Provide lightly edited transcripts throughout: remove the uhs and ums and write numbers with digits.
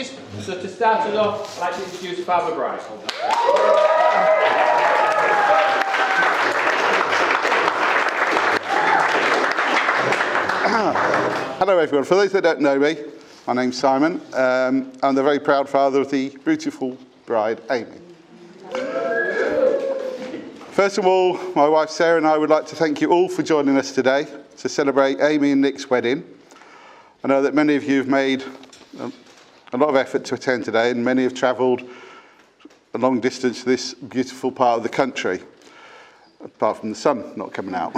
speeches. So to start us off, I'd like to introduce Father Bride. Hello everyone. For those that don't know me, my name's Simon. I'm the very proud father of the beautiful bride, Amy. First of all, my wife Sarah and I would like to thank you all for joining us today to celebrate Amy and Nick's wedding. I know that many of you have made a lot of effort to attend today, and many have travelled a long distance to this beautiful part of the country, apart from the sun not coming out.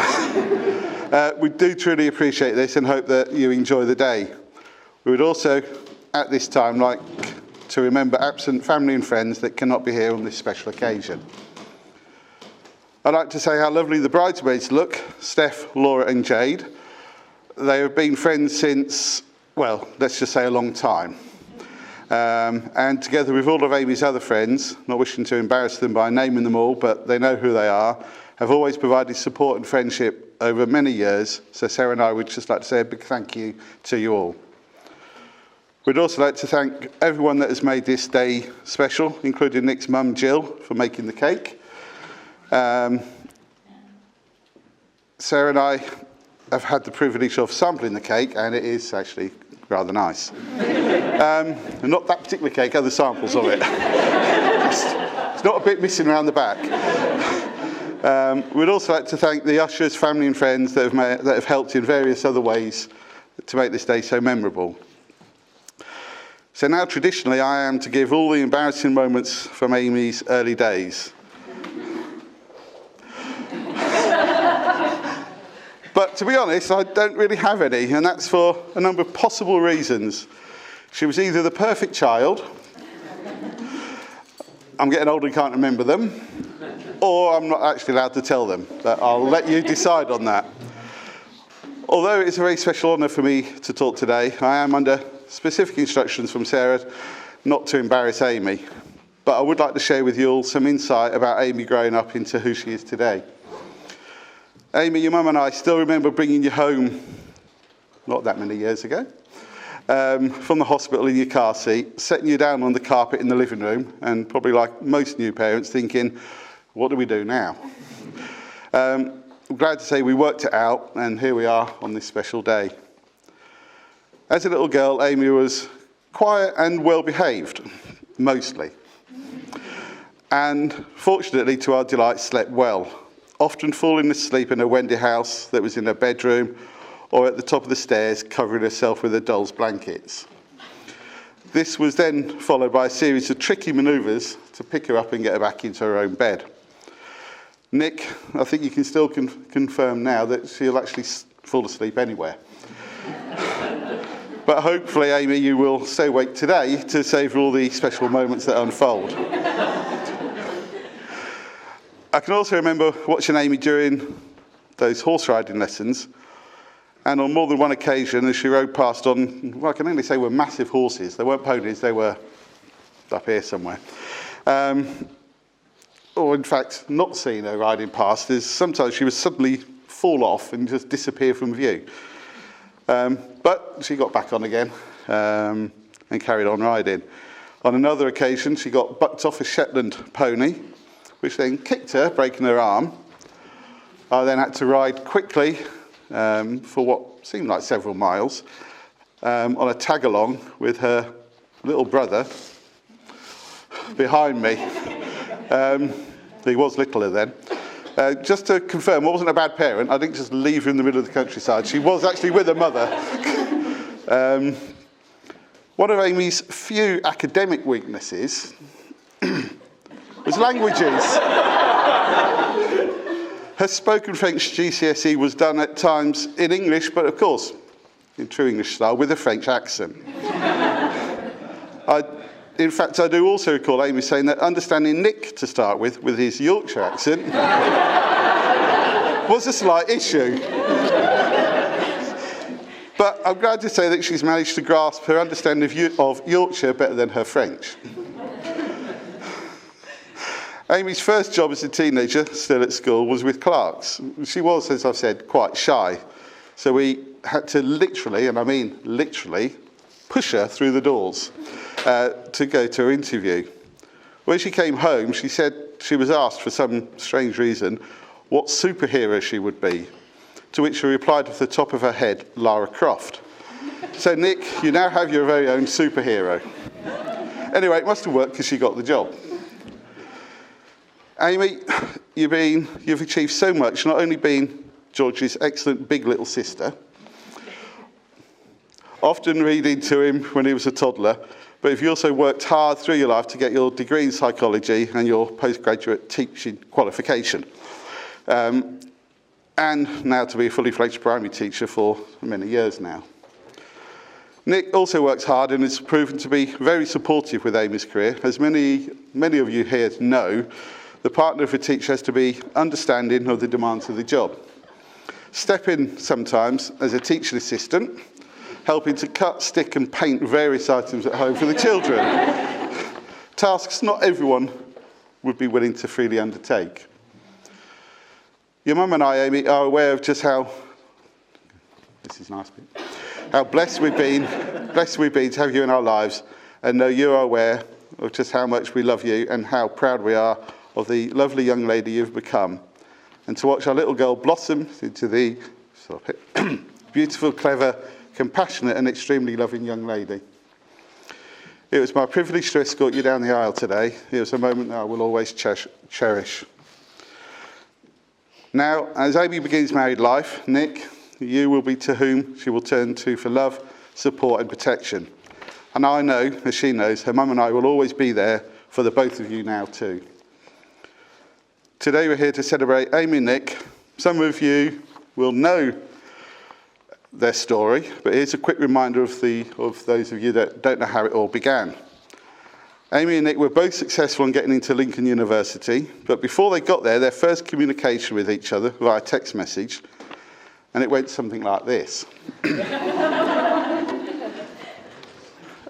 We do truly appreciate this and hope that you enjoy the day. We would also, at this time, like to remember absent family and friends that cannot be here on this special occasion. I'd like to say how lovely the bridesmaids look, Steph, Laura and Jade. They have been friends since, well, let's just say a long time. And together with all of Amy's other friends, not wishing to embarrass them by naming them all, but they know who they are, have always provided support and friendship over many years. So Sarah and I would just like to say a big thank you to you all. We'd also like to thank everyone that has made this day special, including Nick's mum, Jill, for making the cake. Sarah and I have had the privilege of sampling the cake, and it is actually rather nice. Not that particular cake, other samples of it. It's not a bit missing around the back. We'd also like to thank the ushers, family and friends that have helped in various other ways to make this day so memorable. So now, traditionally, I am to give all the embarrassing moments from Amy's early days. But to be honest, I don't really have any, and that's for a number of possible reasons. She was either the perfect child, I'm getting old and can't remember them, or I'm not actually allowed to tell them. But I'll let you decide on that. Although it's a very special honour for me to talk today, I am under specific instructions from Sarah not to embarrass Amy. But I would like to share with you all some insight about Amy growing up into who she is today. Amy, your mum and I still remember bringing you home, not that many years ago, from the hospital in your car seat, setting you down on the carpet in the living room, and probably like most new parents thinking, what do we do now? I'm glad to say we worked it out, and here we are on this special day. As a little girl, Amy was quiet and well-behaved, mostly. And fortunately, to our delight, slept well, often falling asleep in a Wendy house that was in her bedroom or at the top of the stairs, covering herself with her doll's blankets. This was then followed by a series of tricky manoeuvres to pick her up and get her back into her own bed. Nick, I think you can still confirm now that she'll actually fall asleep anywhere. But hopefully, Amy, you will stay awake today to savour all the special moments that unfold. I can also remember watching Amy during those horse riding lessons, and on more than one occasion as she rode past on, well, I can only say were massive horses. They weren't ponies, they were up here somewhere. Or in fact, not seeing her riding past is sometimes she would suddenly fall off and just disappear from view. But she got back on again and carried on riding. On another occasion, she got bucked off a Shetland pony, which then kicked her, breaking her arm. I then had to ride quickly for what seemed like several miles on a tag-along with her little brother behind me. He was littler then. Just to confirm, I wasn't a bad parent. I didn't just leave her in the middle of the countryside. She was actually with her mother. One of Amy's few academic weaknesses was languages. Her spoken French GCSE was done at times in English, but of course, in true English style, with a French accent. In fact, I do also recall Amy saying that understanding Nick, to start with his Yorkshire accent, was a slight issue. But I'm glad to say that she's managed to grasp her understanding of Yorkshire better than her French. Amy's first job as a teenager, still at school, was with Clark's. She was, as I've said, quite shy. So we had to literally, and I mean literally, push her through the doors. to go to her interview. When she came home, she said she was asked for some strange reason what superhero she would be, to which she replied off the top of her head, Lara Croft. So Nick, you now have your very own superhero. Anyway, it must have worked because she got the job. Amy, you've achieved so much, not only being George's excellent big little sister, often reading to him when he was a toddler, but you've also worked hard through your life to get your degree in psychology and your postgraduate teaching qualification. And now to be a fully fledged primary teacher for many years now. Nick also works hard and has proven to be very supportive with Amy's career. As many of you here know, the partner of a teacher has to be understanding of the demands of the job. Step in sometimes as a teaching assistant, helping to cut, stick and paint various items at home for the children. Tasks not everyone would be willing to freely undertake. Your mum and I, Amy, are aware of just how, this is nice, how blessed we've been to have you in our lives, and know you are aware of just how much we love you and how proud we are of the lovely young lady you've become. And to watch our little girl blossom into the beautiful, clever, compassionate and extremely loving young lady. It was my privilege to escort you down the aisle today. It was a moment that I will always cherish. Now, as Amy begins married life, Nick, you will be to whom she will turn to for love, support and protection. And I know, as she knows, her mum and I will always be there for the both of you now too. Today we're here to celebrate Amy and Nick. Some of you will know their story, but here's a quick reminder of those of you that don't know how it all began. Amy and Nick were both successful in getting into Lincoln University, but before they got there, their first communication with each other via text message, and it went something like this.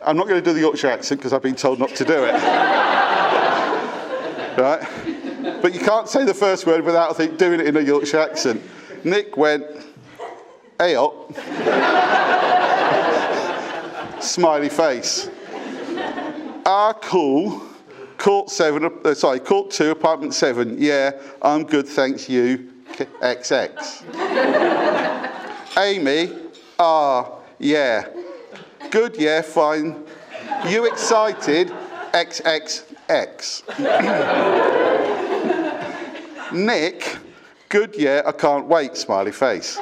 I'm not going to do the Yorkshire accent because I've been told not to do it. Right? But you can't say the first word without doing it in a Yorkshire accent. Nick went, "Hey up." Smiley face. Ah, cool. Court 2, apartment 7. Yeah, I'm good, thanks you. XX. Amy, yeah. Good, yeah, fine. You excited? XXX. Nick, good, yeah, I can't wait, smiley face.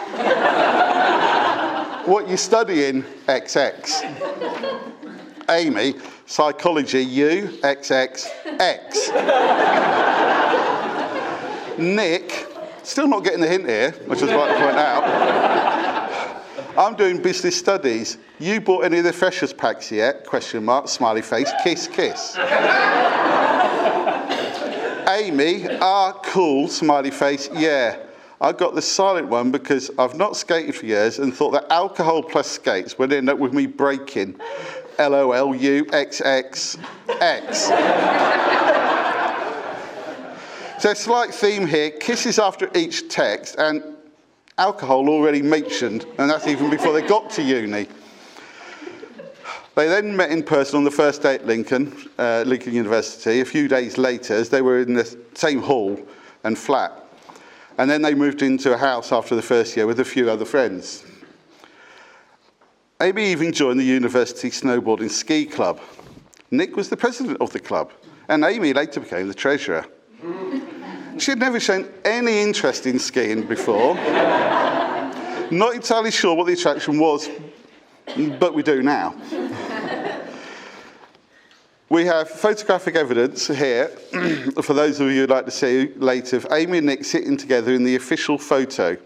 What you studying? XX. Amy, psychology, you, XXX. Nick, still not getting the hint here, which I'd like to point out. I'm doing business studies. You bought any of the freshers packs yet? Question mark, smiley face, kiss, kiss. Amy, cool, smiley face, yeah. I got the silent one because I've not skated for years and thought that alcohol plus skates would end up with me breaking. LOL, you, XXX. So a slight theme here, kisses after each text and alcohol already mentioned, and that's even before they got to uni. They then met in person on the first day at Lincoln University, a few days later, as they were in the same hall and flat. And then they moved into a house after the first year with a few other friends. Amy even joined the university snowboarding ski club. Nick was the president of the club, and Amy later became the treasurer. She had never shown any interest in skiing before. Not entirely sure what the attraction was, but we do now. We have photographic evidence here, for those of you who'd like to see later, of Amy and Nick sitting together in the official photo.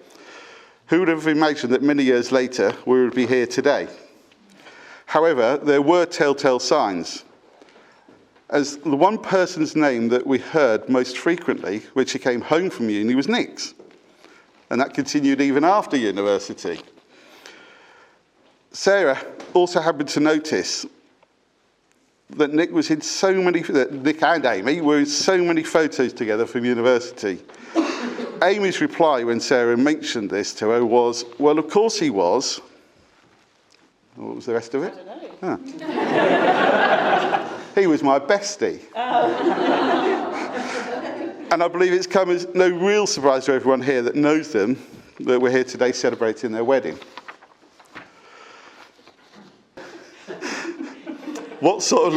Who would have imagined that many years later we would be here today? However, there were telltale signs. As the one person's name that we heard most frequently when she came home from uni was Nick's. And that continued even after university. Sarah also happened to notice that Nick and Amy were in so many photos together from university. Amy's reply when Sarah mentioned this to her was, well, of course he was. What was the rest of it? I don't know. Ah. He was my bestie. And I believe it's come as no real surprise to everyone here that knows them that we're here today celebrating their wedding. What sort of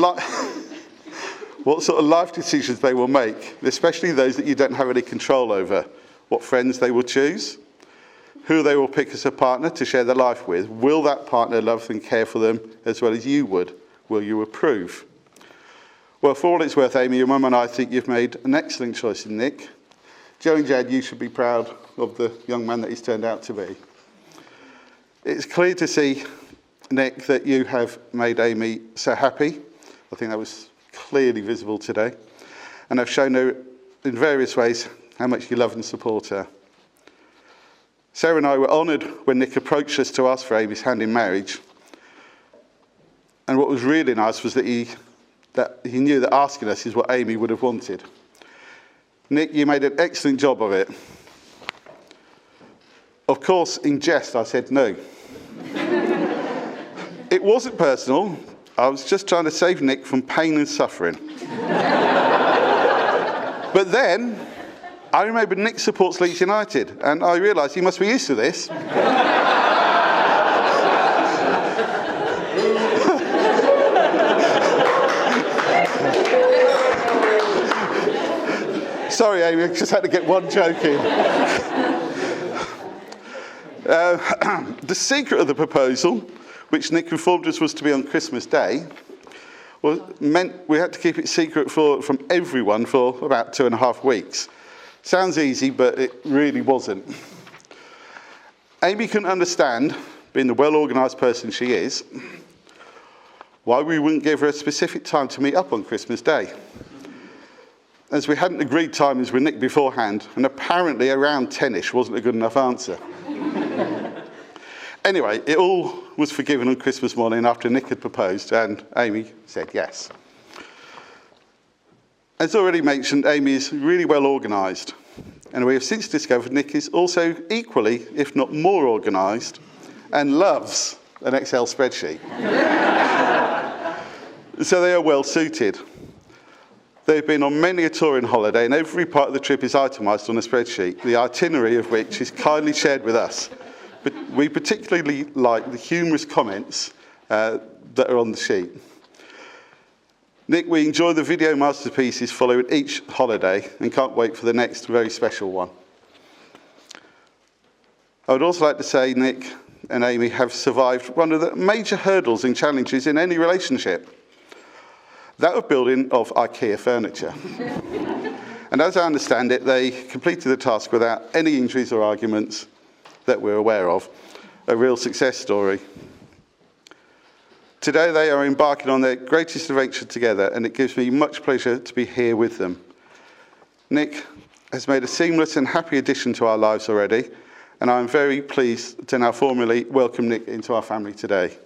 life decisions they will make, especially those that you don't have any control over. What friends they will choose, who they will pick as a partner to share their life with. Will that partner love and care for them as well as you would? Will you approve? Well, for all it's worth, Amy, your mum and I think you've made an excellent choice in Nick. Joe and Jed, you should be proud of the young man that he's turned out to be. It's clear to see, Nick, that you have made Amy so happy. I think that was clearly visible today. And have shown her in various ways how much you love and support her. Sarah and I were honoured when Nick approached us to ask for Amy's hand in marriage. And what was really nice was that he knew that asking us is what Amy would have wanted. Nick, you made an excellent job of it. Of course, in jest, I said no. It wasn't personal. I was just trying to save Nick from pain and suffering. But then, I remembered Nick supports Leeds United, and I realised he must be used to this. Sorry, Amy, I just had to get one joke in. The secret of the proposal, which Nick informed us was to be on Christmas Day, meant we had to keep it secret from everyone for about 2.5 weeks. Sounds easy, but it really wasn't. Amy couldn't understand, being the well-organised person she is, why we wouldn't give her a specific time to meet up on Christmas Day, as we hadn't agreed timings with Nick beforehand, and apparently around 10ish wasn't a good enough answer. Anyway, it all was forgiven on Christmas morning after Nick had proposed, and Amy said yes. As already mentioned, Amy is really well organised, and we have since discovered Nick is also equally, if not more organised, and loves an Excel spreadsheet. So they are well suited. They've been on many a touring holiday, and every part of the trip is itemised on a spreadsheet, the itinerary of which is kindly shared with us. But we particularly like the humorous comments that are on the sheet. Nick, we enjoy the video masterpieces following each holiday and can't wait for the next very special one. I would also like to say Nick and Amy have survived one of the major hurdles and challenges in any relationship, that of building of IKEA furniture. And as I understand it, they completed the task without any injuries or arguments that we're aware of. A real success story. Today they are embarking on their greatest adventure together, and it gives me much pleasure to be here with them. Nick has made a seamless and happy addition to our lives already, and I'm very pleased to now formally welcome Nick into our family today.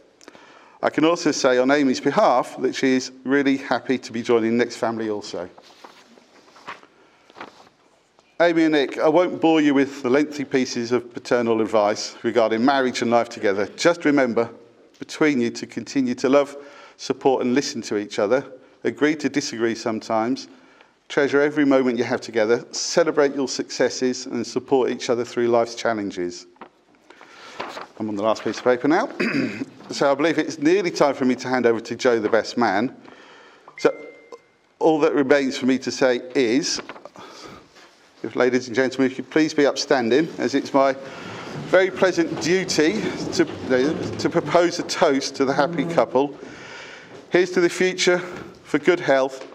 I can also say on Amy's behalf that she is really happy to be joining Nick's family also. Amy and Nick, I won't bore you with the lengthy pieces of paternal advice regarding marriage and life together. Just remember, between you, to continue to love, support and listen to each other, agree to disagree sometimes, treasure every moment you have together, celebrate your successes and support each other through life's challenges. I'm on the last piece of paper now. So I believe it's nearly time for me to hand over to Joe, the best man. So all that remains for me to say is, if ladies and gentlemen, if you please be upstanding, as it's my very pleasant duty to propose a toast to the happy couple. Here's to the future, for good health,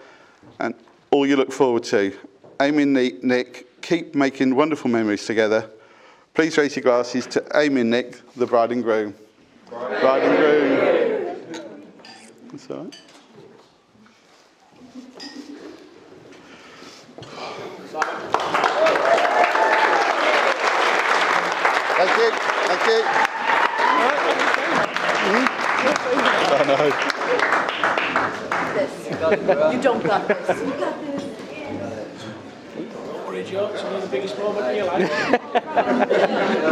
and all you look forward to. Amy and Nick, keep making wonderful memories together. Please raise your glasses to Amy and Nick, the bride and groom. Bride and groom. That's all right. Thank you. Thank you. I know. You don't got this. You got this. Don't worry, Joe, it's one of the biggest moments of your life.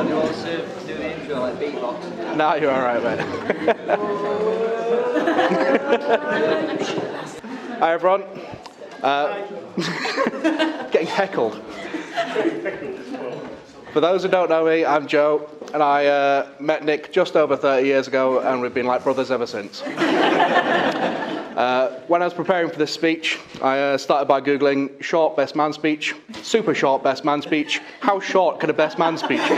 You also do the No, you're all right, mate. Hi, everyone. Getting heckled. For those who don't know me, I'm Joe, and I met Nick just over 30 years ago, and we've been like brothers ever since. When I was preparing for this speech, I started by Googling short best man speech, super short best man speech, how short could a best man speech be?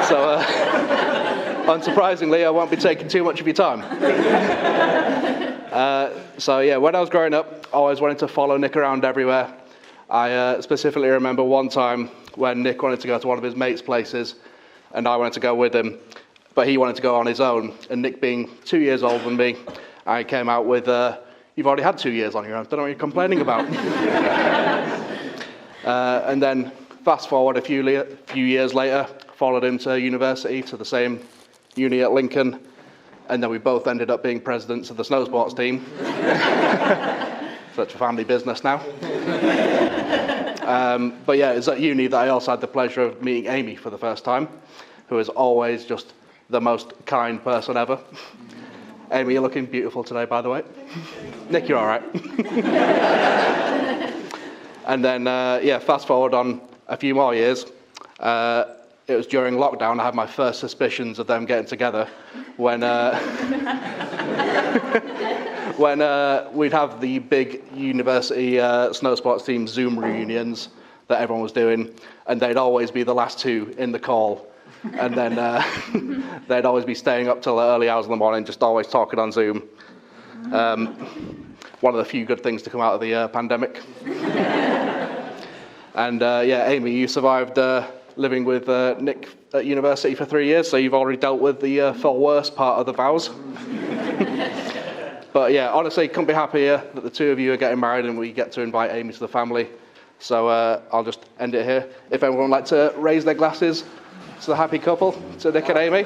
So, unsurprisingly, I won't be taking too much of your time. So yeah, when I was growing up, I always wanted to follow Nick around everywhere. I specifically remember one time when Nick wanted to go to one of his mates' places, and I wanted to go with him, but he wanted to go on his own. And Nick being 2 years older than me, I came out with, "You've already had 2 years on your own, don't know what you're complaining about." And then fast forward a few years later, followed him to university, to the same uni at Lincoln, and then we both ended up being presidents of the snow sports team. So it's a family business now. But yeah, it's at uni that I also had the pleasure of meeting Amy for the first time, who is always just the most kind person ever. Amy, you're looking beautiful today, by the way. Nick, you're all right. And then, yeah, fast forward on a few more years. It was during lockdown. I had my first suspicions of them getting together when when we'd have the big university snow sports team Zoom reunions that everyone was doing, and they'd always be the last two in the call. And then they'd always be staying up till the early hours in the morning, just always talking on Zoom. One of the few good things to come out of the pandemic. And yeah, Amy, you survived living with Nick at university for 3 years, so you've already dealt with the far worse part of the vows. But yeah, honestly, couldn't be happier that the two of you are getting married and we get to invite Amy to the family. So I'll just end it here. If anyone would like to raise their glasses to the happy couple, to Nick and Amy.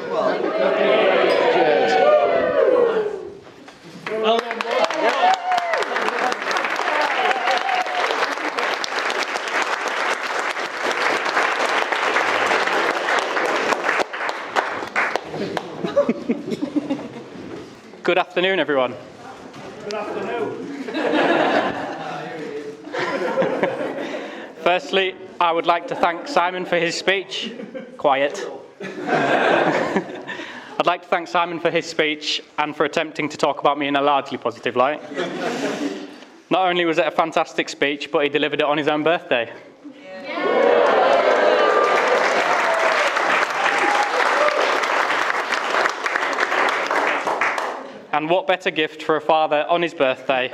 Cheers. Good afternoon, everyone. Good afternoon. Firstly, I would like to thank Simon for his speech. Quiet. I'd like to thank Simon for his speech and for attempting to talk about me in a largely positive light. Not only was it a fantastic speech, but he delivered it on his own birthday. And what better gift for a father on his birthday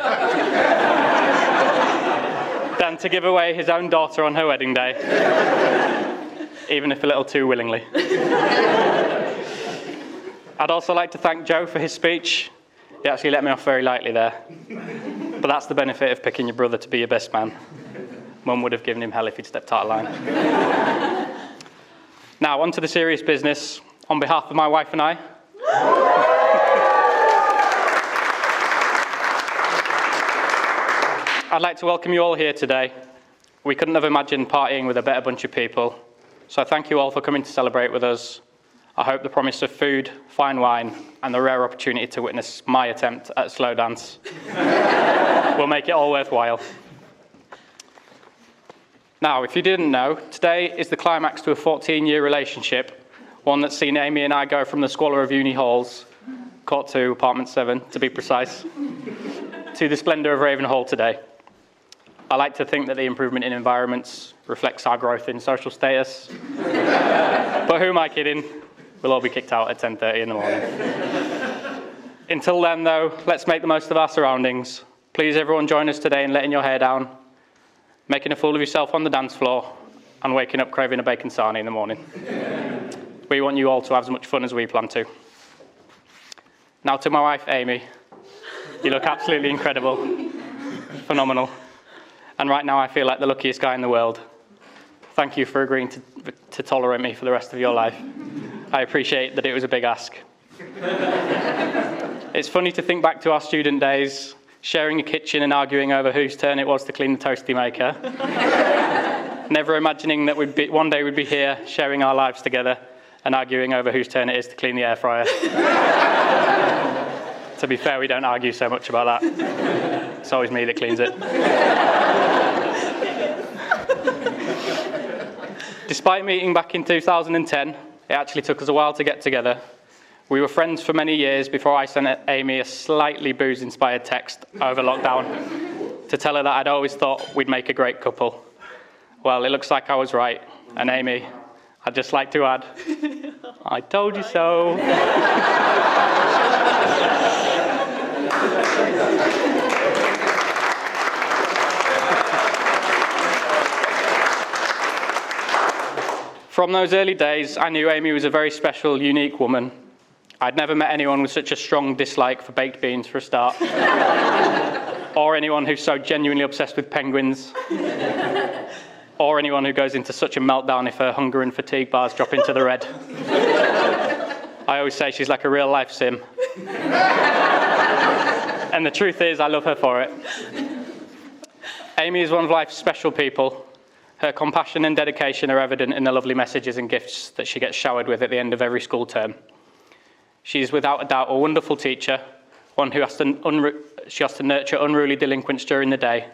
than to give away his own daughter on her wedding day, even if a little too willingly. I'd also like to thank Joe for his speech. He actually let me off very lightly there. But that's the benefit of picking your brother to be your best man. Mum would have given him hell if he'd stepped out of line. Now, on to the serious business. On behalf of my wife and I, I'd like to welcome you all here today. We couldn't have imagined partying with a better bunch of people. So thank you all for coming to celebrate with us. I hope the promise of food, fine wine, and the rare opportunity to witness my attempt at a slow dance will make it all worthwhile. Now, if you didn't know, today is the climax to a 14-year relationship, one that's seen Amy and I go from the squalor of uni halls, Court 2, Apartment 7, to be precise, to the splendour of Raven Hall today. I like to think that the improvement in environments reflects our growth in social status. But who am I kidding? We'll all be kicked out at 10:30 in the morning. Until then, though, let's make the most of our surroundings. Please, everyone, join us today in letting your hair down, making a fool of yourself on the dance floor, and waking up craving a bacon sarnie in the morning. We want you all to have as much fun as we plan to. Now to my wife, Amy. You look absolutely incredible. Phenomenal. And right now I feel like the luckiest guy in the world. Thank you for agreeing to tolerate me for the rest of your life. I appreciate that it was a big ask. It's funny to think back to our student days, sharing a kitchen and arguing over whose turn it was to clean the toasty maker. Never imagining that one day we'd be here sharing our lives together and arguing over whose turn it is to clean the air fryer. To be fair, we don't argue so much about that. It's always me that cleans it. Despite meeting back in 2010, it actually took us a while to get together. We were friends for many years before I sent Amy a slightly booze-inspired text over lockdown to tell her that I'd always thought we'd make a great couple. Well, it looks like I was right. And Amy, I'd just like to add, I told you so. From those early days, I knew Amy was a very special, unique woman. I'd never met anyone with such a strong dislike for baked beans, for a start. Or anyone who's so genuinely obsessed with penguins. Or anyone who goes into such a meltdown if her hunger and fatigue bars drop into the red. I always say she's like a real-life sim. And the truth is, I love her for it. Amy is one of life's special people. Her compassion and dedication are evident in the lovely messages and gifts that she gets showered with at the end of every school term. She is without a doubt a wonderful teacher, one who has to nurture unruly delinquents during the day,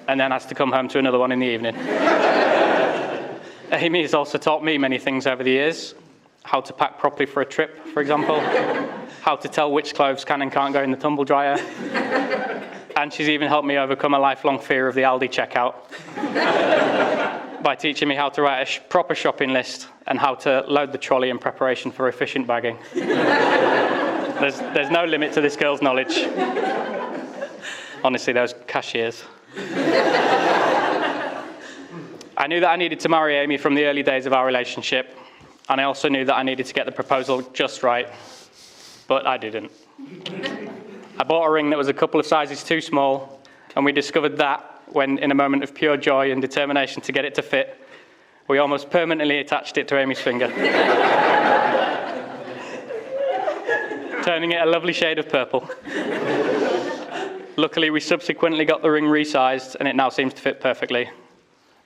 and then has to come home to another one in the evening. Amy has also taught me many things over the years. How to pack properly for a trip, for example. How to tell which clothes can and can't go in the tumble dryer. And she's even helped me overcome a lifelong fear of the Aldi checkout by teaching me how to write a proper shopping list and how to load the trolley in preparation for efficient bagging. There's no limit to this girl's knowledge. Honestly, those cashiers. I knew that I needed to marry Amy from the early days of our relationship, and I also knew that I needed to get the proposal just right, but I didn't. I bought a ring that was a couple of sizes too small, and we discovered that when, in a moment of pure joy and determination to get it to fit, we almost permanently attached it to Amy's finger, turning it a lovely shade of purple. Luckily, we subsequently got the ring resized, and it now seems to fit perfectly.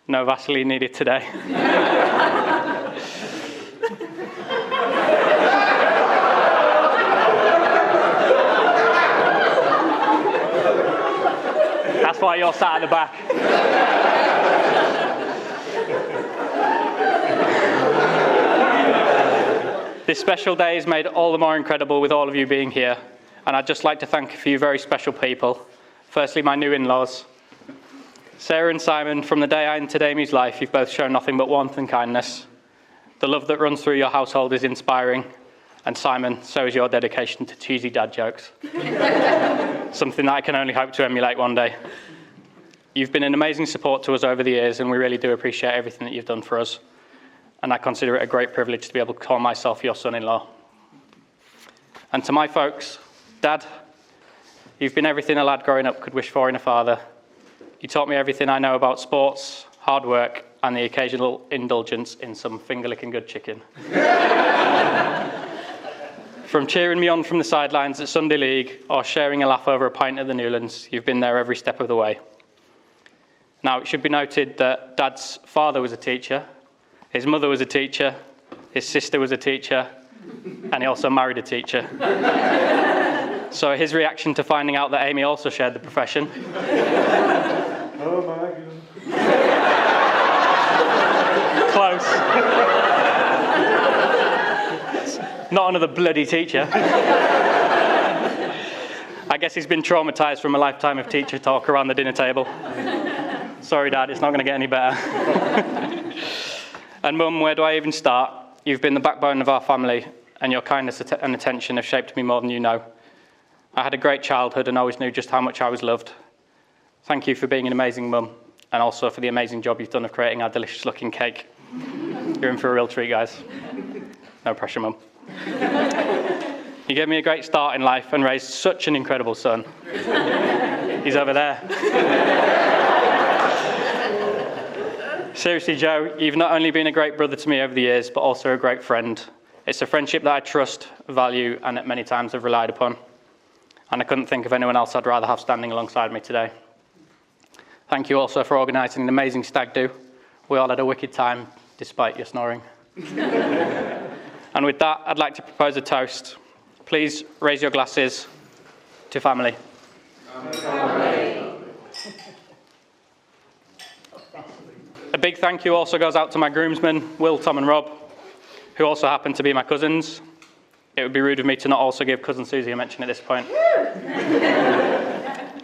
No Vaseline needed today. That's why you're sat at the back. This special day is made all the more incredible with all of you being here, and I'd just like to thank a few very special people. Firstly, my new in-laws. Sarah and Simon, from the day I entered Amy's life, you've both shown nothing but warmth and kindness. The love that runs through your household is inspiring, and Simon, so is your dedication to cheesy dad jokes. Something that I can only hope to emulate one day. You've been an amazing support to us over the years, and we really do appreciate everything that you've done for us. And I consider it a great privilege to be able to call myself your son-in-law. And to my folks, Dad, you've been everything a lad growing up could wish for in a father. You taught me everything I know about sports, hard work, and the occasional indulgence in some finger-licking good chicken. From cheering me on from the sidelines at Sunday League or sharing a laugh over a pint at the Newlands, you've been there every step of the way. Now, it should be noted that Dad's father was a teacher, his mother was a teacher, his sister was a teacher, and he also married a teacher. So his reaction to finding out that Amy also shared the profession. Oh my God. Close. Not another bloody teacher. I guess he's been traumatised from a lifetime of teacher talk around the dinner table. Sorry, Dad, it's not going to get any better. And Mum, where do I even start? You've been the backbone of our family, and your kindness and attention have shaped me more than you know. I had a great childhood and always knew just how much I was loved. Thank you for being an amazing mum, and also for the amazing job you've done of creating our delicious-looking cake. You're in for a real treat, guys. No pressure, Mum. You gave me a great start in life and raised such an incredible son. He's over there. Seriously, Joe, you've not only been a great brother to me over the years, but also a great friend. It's a friendship that I trust, value, and at many times have relied upon. And I couldn't think of anyone else I'd rather have standing alongside me today. Thank you also for organising an amazing stag do. We all had a wicked time, despite your snoring. And with that, I'd like to propose a toast. Please raise your glasses to family. A big thank you also goes out to my groomsmen, Will, Tom and Rob, who also happen to be my cousins. It would be rude of me to not also give cousin Susie a mention at this point,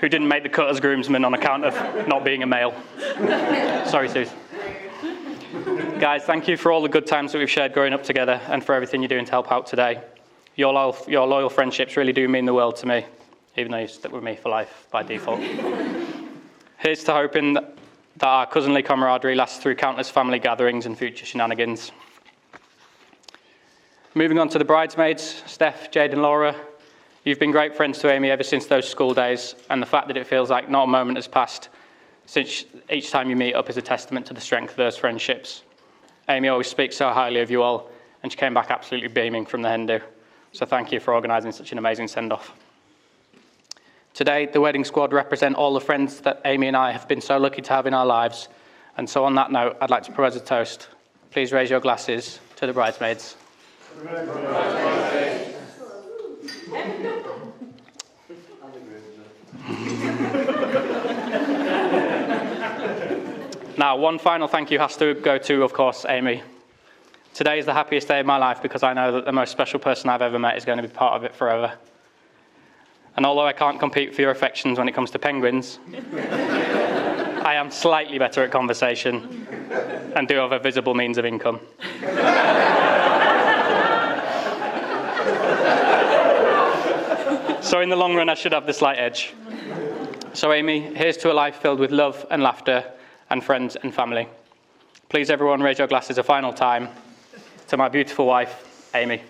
who didn't make the cut as groomsmen on account of not being a male. Sorry, Suze. Guys, thank you for all the good times that we've shared growing up together and for everything you're doing to help out today. Your loyal friendships really do mean the world to me, even though you stick with me for life by default. Here's to hoping that our cousinly camaraderie lasts through countless family gatherings and future shenanigans. Moving on to the bridesmaids, Steph, Jade and Laura. You've been great friends to Amy ever since those school days, and the fact that it feels like not a moment has passed since each time you meet up is a testament to the strength of those friendships. Amy always speaks so highly of you all, and she came back absolutely beaming from the hen do. So thank you for organising such an amazing send-off. Today, the wedding squad represent all the friends that Amy and I have been so lucky to have in our lives. And so on that note, I'd like to propose a toast. Please raise your glasses to the bridesmaids. Now, one final thank you has to go to, of course, Amy. Today is the happiest day of my life because I know that the most special person I've ever met is going to be part of it forever. And although I can't compete for your affections when it comes to penguins, I am slightly better at conversation and do have a visible means of income. So in the long run, I should have the slight edge. So Amy, here's to a life filled with love and laughter and friends and family. Please everyone raise your glasses a final time to my beautiful wife, Amy.